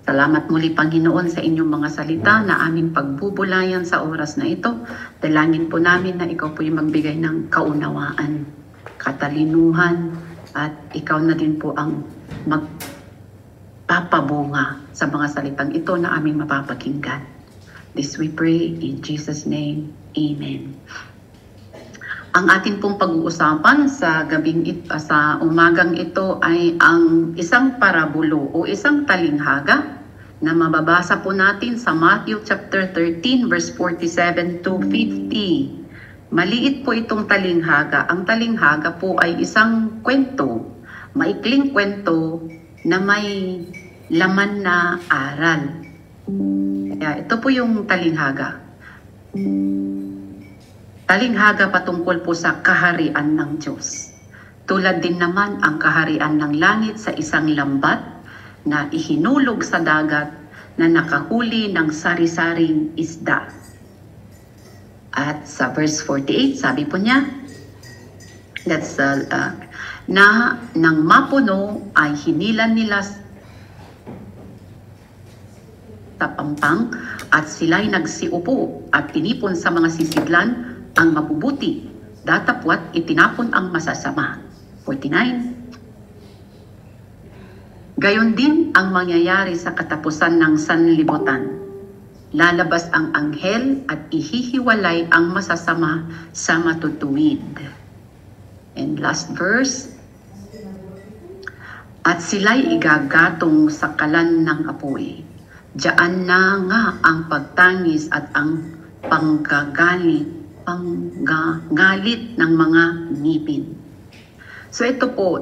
Salamat muli, Panginoon, sa inyong mga salita na aming pagbubulayan sa oras na ito. Dalangin po namin na ikaw po yung magbigay ng kaunawaan, katalinuhan, at ikaw na din po ang magpapabunga sa mga salitang ito na aming mapapakinggan. This we pray in Jesus' name. Amen. Ang atin pong pag-uusapan sa sa umagang ito ay ang isang parabulo o isang talinghaga na mababasa po natin sa Matthew chapter 13 verse 47 to 50. Maliit po itong talinghaga. Ang talinghaga po ay isang kwento, maikling kwento na may laman na aral. Kaya ito po yung talinghaga. Talinghaga patungkol po sa kaharian ng Diyos. Tulad din naman ang kaharian ng langit sa isang lambat na ihinulog sa dagat na nakahuli ng sari-saring isda. At sa verse 48, sabi po niya, na nang mapuno ay hinilan nila sa pampang at sila'y nagsiupo at tinipon sa mga sisidlan ang mabubuti, datapwat itinapon ang masasama. 49. Gayon din ang mangyayari sa katapusan ng sanlibutan. Lalabas ang anghel at ihihiwalay ang masasama sa matutuwid. And last verse. At sila'y igagatong sa kalan ng apoy. Diyan na nga ang pagtangis at ang panggagalit ng mga ngipin. So ito po,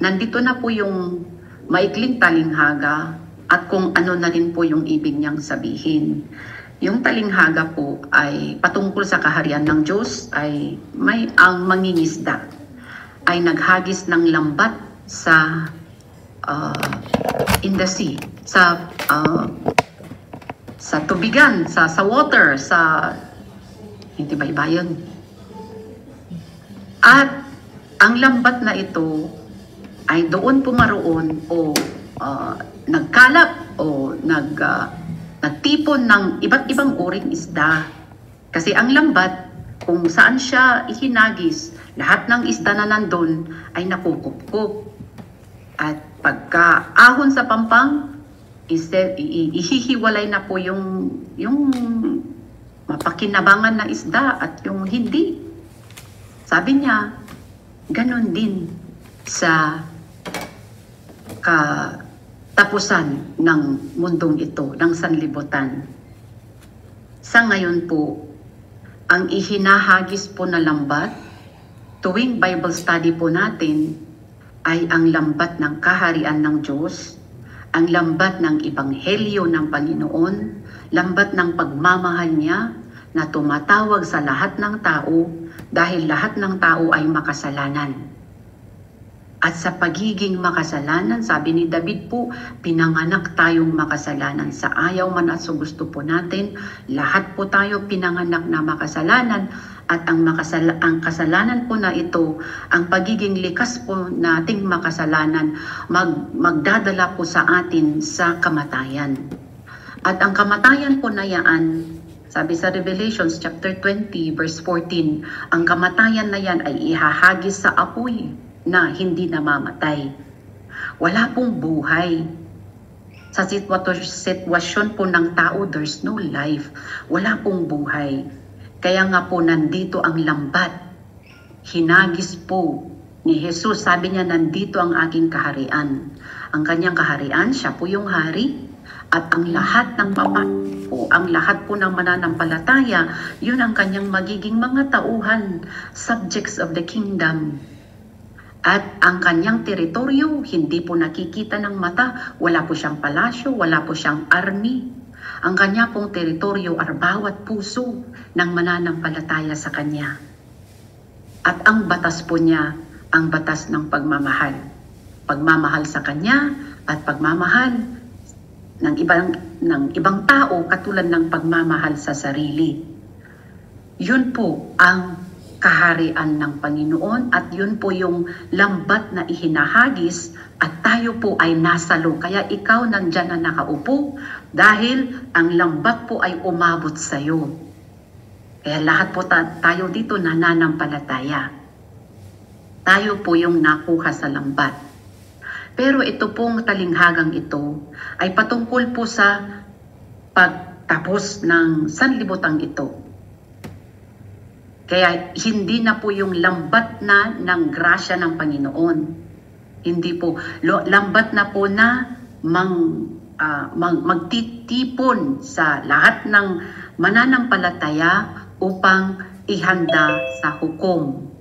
nandito na po yung maikling talinghaga at kung ano na rin po yung ibig niyang sabihin. Yung talinghaga po ay patungkol sa kaharian ng Diyos ay ang mangingisda ay naghagis ng lambat sa in the sea, sa tubigan, sa water, hindi ba ibayan? At ang lambat na ito ay doon pumaroon o nagkalap o nagtipon ng iba't ibang uring isda. Kasi ang lambat, kung saan siya ihinagis, lahat ng isda na nandun ay nakukupkup. At pagka ahon sa pampang, ihihiwalay na po yung mapakinabangan na isda at yung hindi. Sabi niya, ganon din sa katapusan ng mundong ito, ng sanlibutan. Sa ngayon po, ang ihinahagis po na lambat, tuwing Bible study po natin, ay ang lambat ng kaharian ng Diyos, ang lambat ng ebanghelyo ng Panginoon, lambat ng pagmamahal niya na tumatawag sa lahat ng tao dahil lahat ng tao ay makasalanan. At sa pagiging makasalanan, sabi ni David po, pinanganak tayong makasalanan. Sa ayaw man at sa gusto po natin, lahat po tayo pinanganak na makasalanan. At ang kasalanan po na ito, ang pagiging likas po nating makasalanan, magdadala po sa atin sa kamatayan. At ang kamatayan po na yan, sabi sa Revelations chapter 20 verse 14, ang kamatayan na yan ay ihahagis sa apoy na hindi namamatay. Wala pong buhay. Sa sitwasyon po ng tao, there's no life. Wala pong buhay. Kaya nga po nandito ang lambat. Hinagis po ni Jesus. Sabi niya, nandito ang aking kaharian. Ang kanyang kaharian, siya po yung hari. At ang lahat ng ang lahat po ng mananampalataya, yun ang kanyang magiging mga tauhan, subjects of the kingdom. At ang kanyang teritoryo, hindi po nakikita ng mata. Wala po siyang palasyo, wala po siyang army. Ang kanya pong teritoryo ay bawat puso ng mananampalataya sa kanya. At ang batas po niya, ang batas ng pagmamahal. Pagmamahal sa kanya at pagmamahal ng ibang tao katulad ng pagmamahal sa sarili. Yun po ang kaharian ng Panginoon at yun po yung lambat na ihinahagis at tayo po ay nasalo. Kaya ikaw nandyan na nakaupo dahil ang lambat po ay umabot sa iyo. Kaya lahat po tayo dito nananampalataya. Tayo po yung nakuha sa lambat. Pero ito pong talinghagang ito ay patungkol po sa pagtapos ng sanlibutang ito. Kaya hindi na po yung lambat na ng grasya ng Panginoon. Hindi po. Lambat na po na magtitipon sa lahat ng mananampalataya upang ihanda sa hukom.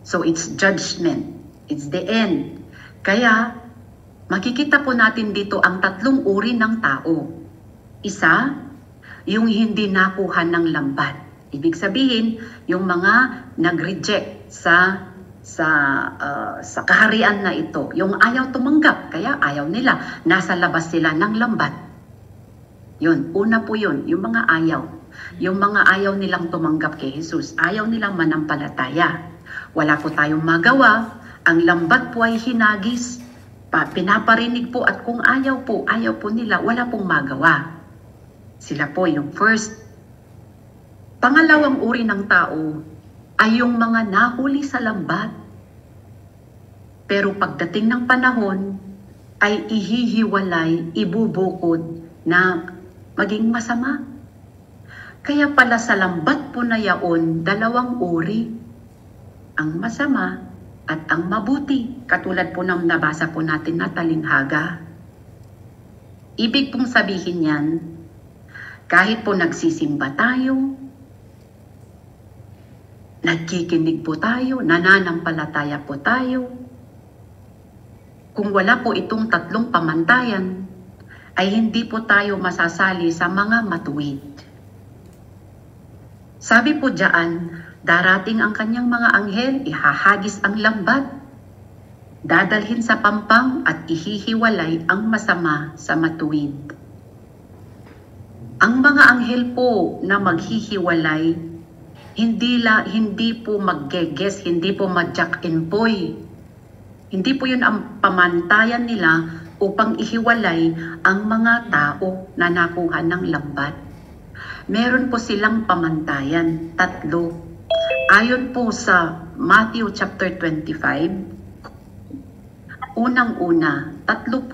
So it's judgment. It's the end. Kaya makikita po natin dito ang tatlong uri ng tao. Isa, yung hindi nakuha ng lambat. Ibig sabihin, yung mga nag-reject sa kaharian na ito, yung ayaw tumanggap, kaya ayaw nila, nasa labas sila ng lambat. Yun, una po yun, yung mga ayaw. Yung mga ayaw nilang tumanggap kay Jesus, ayaw nilang manampalataya. Wala po tayong magawa, ang lambat po ay hinagis, pinaparinig po at kung ayaw po nila, wala pong magawa. Sila po yung first. Pangalawang uri ng tao ay yung mga nahuli sa lambat. Pero pagdating ng panahon ay ihihiwalay, ibubukod na maging masama. Kaya pala sa lambat po na yaon, dalawang uri. Ang masama at ang mabuti. Katulad po ng nabasa po natin na talinghaga. Ibig pong sabihin yan, kahit po nagsisimba tayo, nagkikinig po tayo, nananampalataya po tayo. Kung wala po itong tatlong pamantayan, ay hindi po tayo masasali sa mga matuwid. Sabi po diyan, darating ang kanyang mga anghel, ihahagis ang lambat, dadalhin sa pampang at ihihiwalay ang masama sa matuwid. Ang mga anghel po na maghihiwalay, hindi po mag-geges, hindi po mag-jack and boy. Hindi po yun ang pamantayan nila upang ihiwalay ang mga tao na nakuha ng lambat. Meron po silang pamantayan, tatlo. Ayon po sa Matthew chapter 25, unang-una, tatlong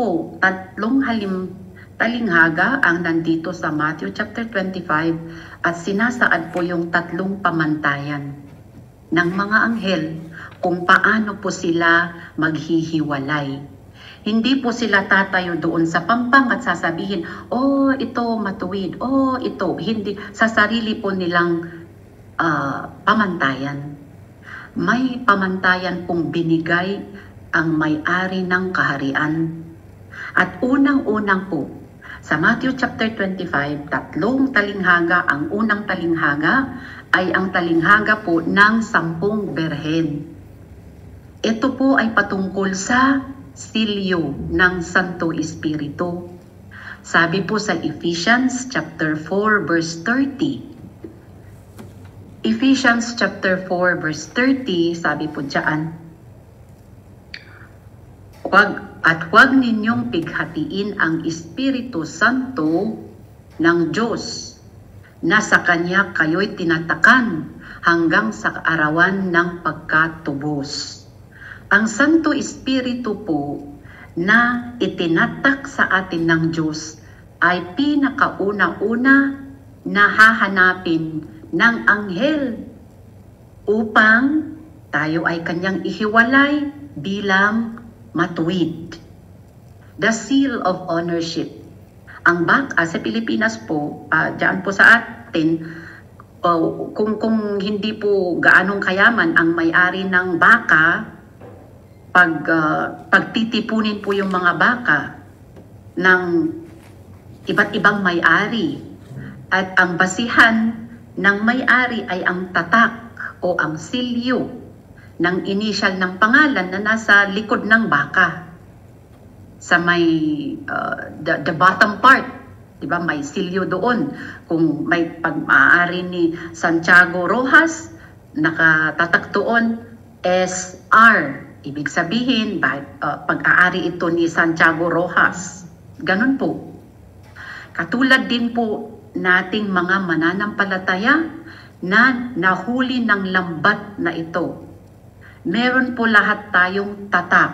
talinghaga ang nandito sa Matthew chapter 25 at sinasaad po yung tatlong pamantayan ng mga anghel kung paano po sila maghihiwalay. Hindi po sila tatayo doon sa pampang at sasabihin, oh ito matuwid, oh ito, hindi. Sa sarili po nilang pamantayan. May pamantayan pong binigay ang may-ari ng kaharian. At unang-unang po, sa Matthew chapter 25, tatlong talinghaga. Ang unang talinghaga ay ang talinghaga po ng 10 berhen. Ito po ay patungkol sa silyo ng Santo Espiritu. Sabi po sa Ephesians chapter 4 verse 30. Ephesians chapter 4 verse 30, sabi po diyan, Huwag ninyong pighatiin ang Espiritu Santo ng Diyos na sa Kanya kayo'y tinatakan hanggang sa arawan ng pagkatubos. Ang Santo Espiritu po na itinatak sa atin ng Diyos ay pinakauna-una na hahanapin ng anghel upang tayo ay Kanyang ihiwalay bilang matuwid. The seal of ownership. Ang baka sa Pilipinas po, diyan po sa atin, kung hindi po gaanong kayaman ang may-ari ng baka, pagtitipunin po yung mga baka ng iba't ibang may-ari. At ang basihan ng may-ari ay ang tatak o ang silyo ng initial ng pangalan na nasa likod ng baka. Sa may the bottom part, 'di ba? May silyo doon. Kung may pag-maaari ni Santiago Rojas nakatatak doon SR. Ibig sabihin, pag-aari ito ni Santiago Rojas. Ganun po. Katulad din po nating mga mananampalataya na nahuli ng lambat na ito. Meron po lahat tayong tatak.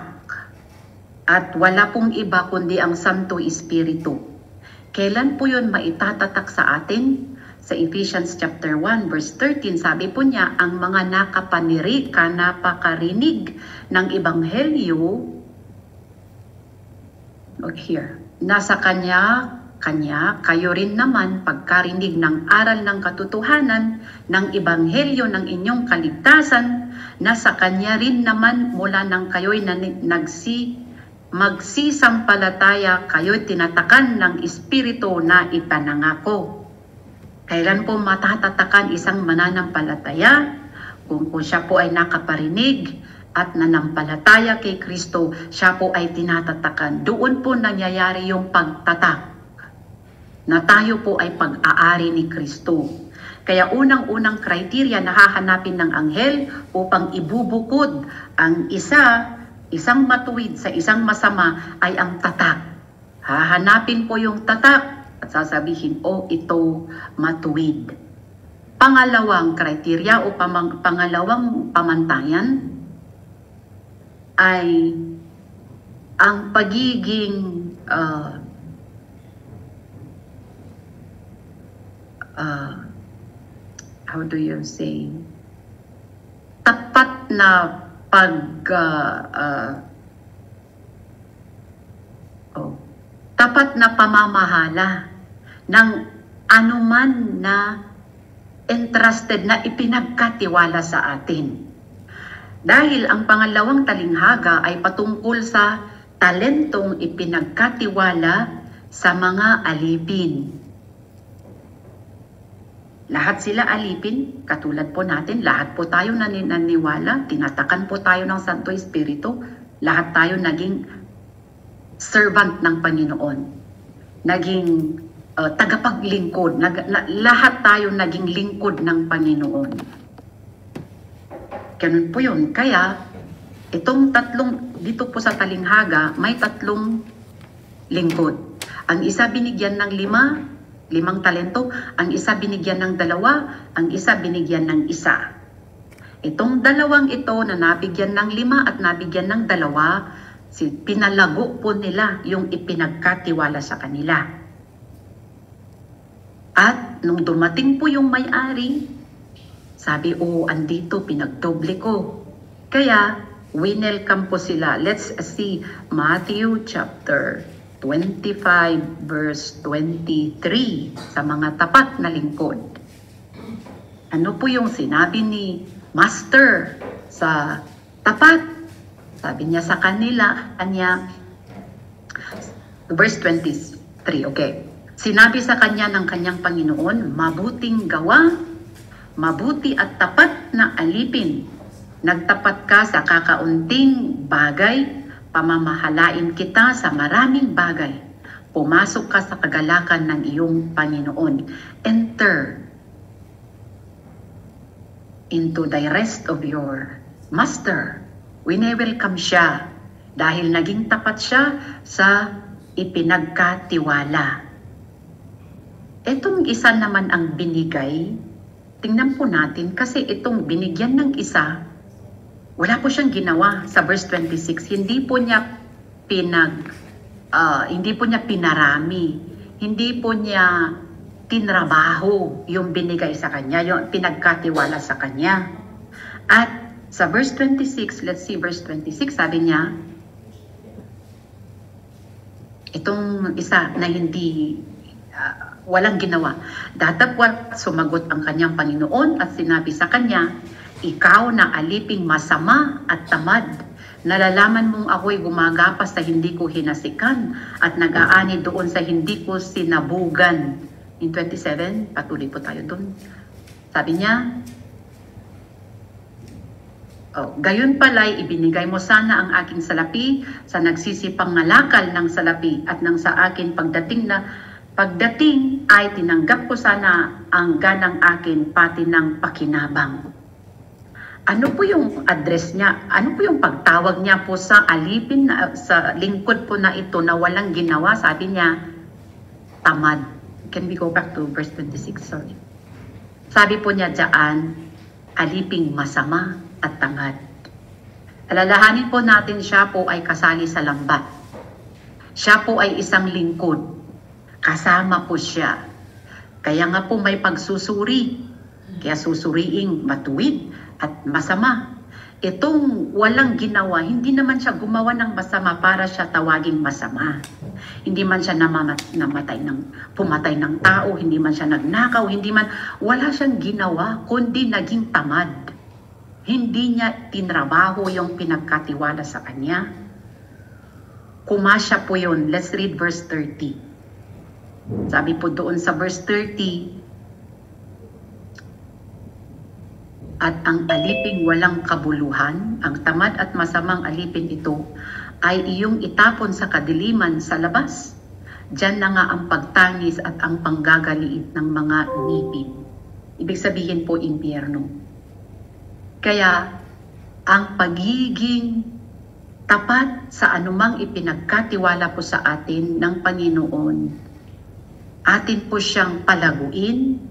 At wala pong iba kundi ang Santo Espiritu. Kailan po yun maitatatak sa atin? Sa Ephesians chapter 1 verse 13, sabi po niya, ang mga napakarinig ng Ebanghelyo, look here, nasa kanya, kayo rin naman pagkarinig ng aral ng katotohanan ng Ebanghelyo ng inyong kaligtasan, nasa kanya rin naman mula nang kayo'y magsisampalataya, kayo'y tinatakan ng Espiritu na ipanangako. Kailan po matatatakan isang mananampalataya? Kung po siya po ay nakaparinig at nanampalataya kay Kristo, siya po ay tinatatakan. Doon po nangyayari yung pagtatak na tayo po ay pag-aari ni Kristo. Kaya unang-unang kriteriya na hahanapin ng anghel upang ibubukod ang isang matuwid sa isang masama ay ang tatak. Hahanapin po yung tatak at sasabihin, ito matuwid. Pangalawang kriteriya o pangalawang pamantayan ay ang pagiging how do you say, tapat na tapat na pamamahala ng anuman na entrusted na ipinagkatiwala sa atin. Dahil ang pangalawang talinghaga ay patungkol sa talentong ipinagkatiwala sa mga alipin. Lahat sila alipin, katulad po natin, lahat po tayo naniniwala, tinatakan po tayo ng Santo Espiritu, lahat tayo naging servant ng Panginoon, naging tagapaglingkod, lahat tayo naging lingkod ng Panginoon. Ganun po yun. Kaya, itong dito po sa talinghaga, may tatlong lingkod. Ang isa binigyan ng limang talento, ang isa binigyan ng 2, ang isa binigyan ng 1. Itong dalawang ito na nabigyan ng 5 at nabigyan ng 2, pinalago po nila yung ipinagkatiwala sa kanila. At nung dumating po yung may-ari, sabi, andito, pinagdoble ko. Kaya, winelcome po sila. Let's see Matthew chapter 25 verse 23 sa mga tapat na lingkod. Ano po yung sinabi ni Master sa tapat? Sabi niya sa kanya, verse 23, okay. Sinabi sa kanya ng kanyang Panginoon, mabuting gawa, mabuti at tapat na alipin. Nagtapat ka sa kakaunting bagay, pamamahalain kita sa maraming bagay. Pumasok ka sa kagalakan ng iyong Panginoon. Enter into the rest of your master. Wini-welcome siya dahil naging tapat siya sa ipinagkatiwala. Itong isa naman ang binigay, tingnan po natin kasi itong binigyan ng isa, wala po siyang ginawa sa verse 26. Hindi po niya pinarami. Hindi po niya tinrabaho yung binigay sa kanya, yung pinagkatiwala sa kanya. At sa verse 26, let's see verse 26, sabi niya, itong isa na hindi walang ginawa. Datapwat sumagot ang kanyang Panginoon at sinabi sa kanya, ikaw na aliping masama at tamad, nalalaman mong ako'y gumagapas sa hindi ko hinasikan at nag-aani doon sa hindi ko sinabugan. In 27, patuloy po tayo doon. Sabi niya, gayon pala'y ibinigay mo sana ang aking salapi sa nagsisipang ngalakal ng salapi at nang sa akin pagdating ay tinanggap ko sana ang ganang akin pati ng pakinabang. Ano po yung address niya? Ano po yung pagtawag niya po sa alipin, sa lingkod po na ito na walang ginawa? Sabi niya, tamad. Can we go back to verse 26? Sorry. Sabi po niya dyan, aliping masama at tamad. Alalahanin po natin siya po ay kasali sa lambat. Siya po ay isang lingkod. Kasama po siya. Kaya nga po may pagsusuri. Kaya susuriing matuwid at masama. Itong walang ginawa, hindi naman siya gumawa ng masama para siya tawaging masama. Hindi man siya pumatay ng tao, hindi man siya nagnakaw, wala siyang ginawa, kundi naging tamad. Hindi niya tinrabaho yung pinagkatiwala sa kanya. Kumasya po yun. Let's read verse 30. Sabi po doon sa verse 30, at ang aliping walang kabuluhan, ang tamad at masamang alipin ito, ay iyong itapon sa kadiliman sa labas. Diyan na nga ang pagtangis at ang panggagaliit ng mga ngipin. Ibig sabihin po, impyerno. Kaya, ang pagiging tapat sa anumang ipinagkatiwala po sa atin ng Panginoon, atin po siyang palaguin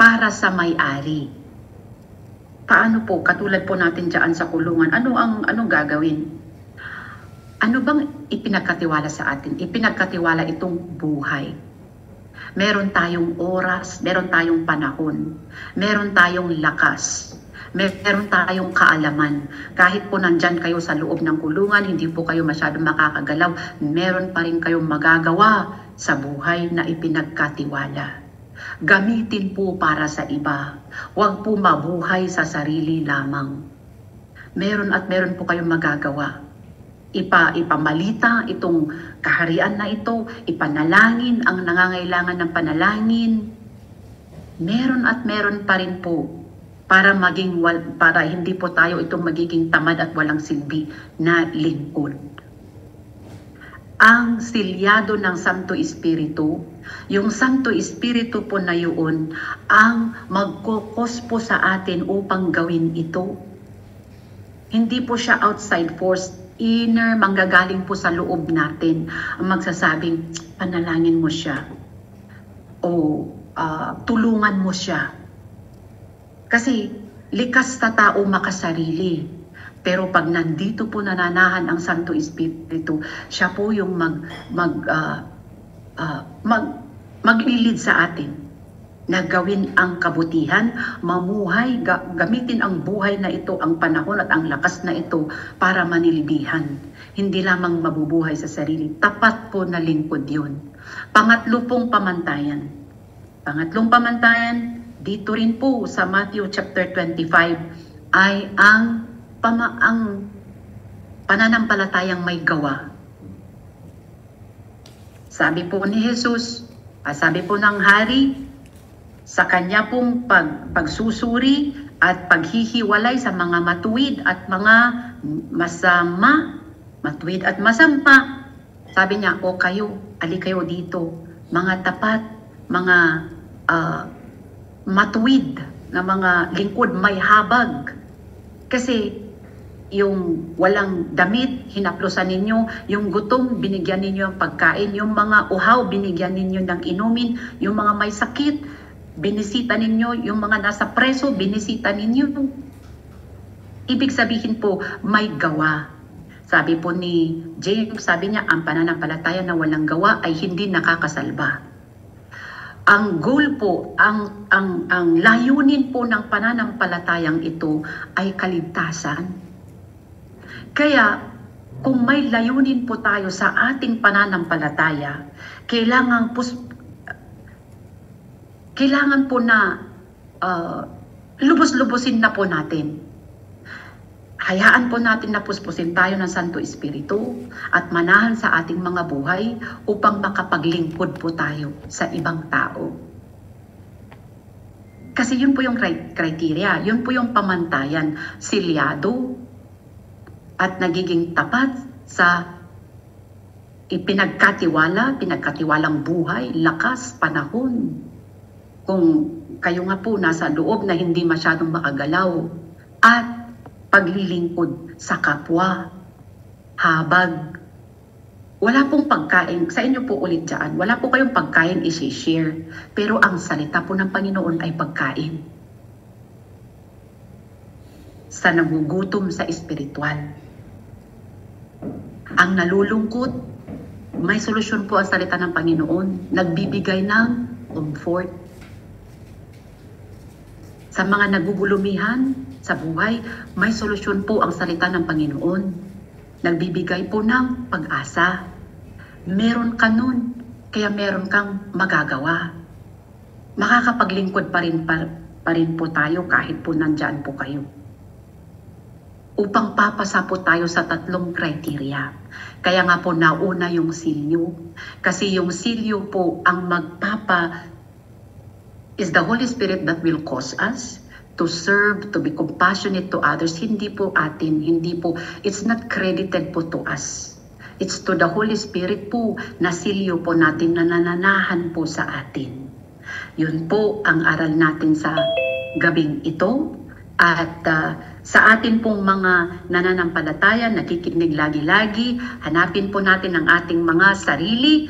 para sa may-ari. Paano po? Katulad po natin dyan sa kulungan. Anong gagawin? Ano bang ipinagkatiwala sa atin? Ipinagkatiwala itong buhay. Meron tayong oras, meron tayong panahon, meron tayong lakas, meron tayong kaalaman. Kahit po nandyan kayo sa loob ng kulungan, hindi po kayo masyadong makakagalaw, meron pa rin kayong magagawa sa buhay na ipinagkatiwala. Gamitin po para sa iba. Huwag po mabuhay sa sarili lamang. Meron at meron po kayong magagawa. Ipamalita itong kaharian na ito, ipanalangin ang nangangailangan ng panalangin. Meron at meron pa rin po para hindi po tayo itong magiging tamad at walang silbi na lingkod. Ang silyado ng Santo Espiritu, yung Santo Espiritu po na yun, ang magkukos po sa atin upang gawin ito. Hindi po siya outside force, inner, manggagaling po sa loob natin. Ang magsasabing, panalangin mo siya. O tulungan mo siya. Kasi likas na tao makasarili. Pero pag nandito po nananahan ang Santo Espiritu, siya po yung maglilid sa atin na gawin ang kabutihan, mamuhay, gamitin ang buhay na ito, ang panahon at ang lakas na ito para manilbihan. Hindi lamang mabubuhay sa sarili. Tapat po na lingkod yun. Pangatlo pong pamantayan. Pangatlong pamantayan, dito rin po sa Matthew chapter 25 ay ang pananampalatayang may gawa. Sabi po ni Jesus, sabi po ng hari, sa kanya pong pagsusuri at paghihiwalay sa mga matuwid at mga masama, matuwid at masama. Sabi niya, o kayo, ali kayo dito, mga tapat, mga matuwid na mga lingkod may habag. Kasi yung walang damit, hinaplusan ninyo, yung gutom, binigyan ninyo ng pagkain, yung mga uhaw, binigyan ninyo ng inumin, yung mga may sakit, binisita ninyo, yung mga nasa preso, binisita ninyo. Ibig sabihin po, may gawa. Sabi po ni James, sabi niya, ang pananampalataya na walang gawa ay hindi nakakasalba. Ang goal po, ang layunin po ng pananampalatayang ito ay kaligtasan. Kaya, kung may layunin po tayo sa ating pananampalataya, kailangan po na lubos-lubosin na po natin. Hayaan po natin na puspusin tayo ng Santo Espiritu at manahan sa ating mga buhay upang makapaglingkod po tayo sa ibang tao. Kasi yun po yung criteria, yun po yung pamantayan, silyado at nagiging tapat sa pinagkatiwalang buhay, lakas, panahon. kung kayo nga po nasa loob na hindi masyadong makagalaw, at paglilingkod sa kapwa, habag. Wala pong pagkain, sa inyo po ulit dyan, wala po kayong pagkain isi-share, pero ang salita po ng Panginoon ay pagkain. Sa nagugutom sa espiritual. Ang nalulungkot, may solusyon po ang salita ng Panginoon, nagbibigay ng comfort. Sa mga nagugulumihan sa buhay, may solusyon po ang salita ng Panginoon. Nagbibigay po ng pag-asa. Meron ka nun, kaya meron kang magagawa. Makakapaglingkod pa rin po tayo kahit po nandyan po kayo. Upang papasa po tayo sa 3 criteria. Kaya nga po nauna yung silyo. Kasi yung silyo po ang is the Holy Spirit that will cause us to serve, to be compassionate to others. Hindi po atin, it's not credited po to us. It's to the Holy Spirit po na silyo po natin na nananahan po sa atin. Yun po ang aral natin sa gabing ito. At sa atin pong mga nananampalataya, nakikinig lagi-lagi, hanapin po natin ang ating mga sarili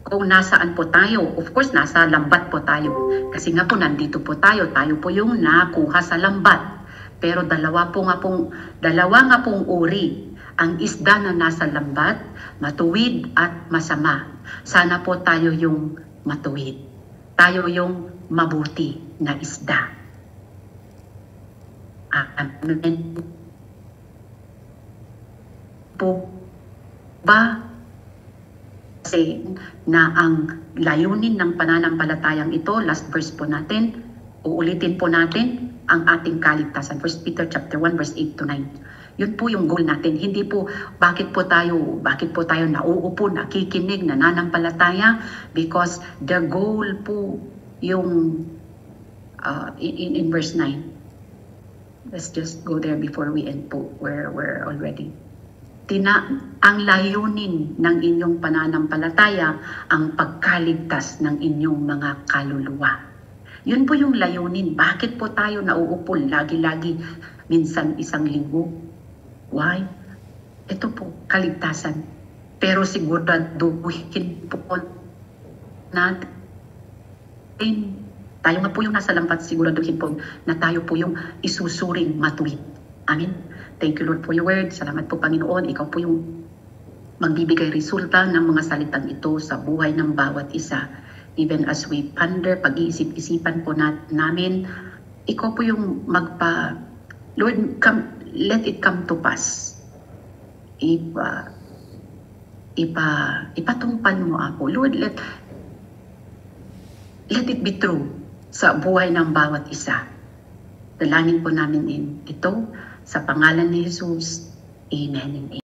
kung nasaan po tayo. Of course, nasa lambat po tayo. Kasi nga po, nandito po tayo. Tayo po yung nakuha sa lambat. Pero dalawa nga pong uri. Ang isda na nasa lambat, matuwid at masama. Sana po tayo yung matuwid. Tayo yung mabuti na isda. Amen. Po ba kasi na ang layunin ng pananampalatayang ito, last verse po natin, uulitin po natin ang ating kaligtasan. 1 Peter chapter 1 verse 8 to 9. Yun po yung goal natin. Hindi po bakit po tayo nauupo, nakikinig, nananampalataya, because the goal po yung in verse 9. Let's just go there before we end po. We're already. Ang layunin ng inyong pananampalataya ang pagkaligtas ng inyong mga kaluluwa. Yun po yung layunin. Bakit po tayo nauupo lagi-lagi, minsan isang linggo? Why? Ito po, kaligtasan. Pero siguraduhin po natin. Tayo nga po yung nasa lambat, siguraduhin po na tayo po yung isusuring matuwid. Amen. Thank you, Lord, for your word. Salamat po, Panginoon. Ikaw po yung magbibigay resulta ng mga salitang ito sa buhay ng bawat isa. Even as we ponder, pag-iisip-isipan po namin, ikaw po yung Lord, let it come to pass. Ipatungpan mo ako. Lord, let it be true sa buhay ng bawat isa. Dalangin po namin ito sa pangalan ni Jesus. Amen and amen.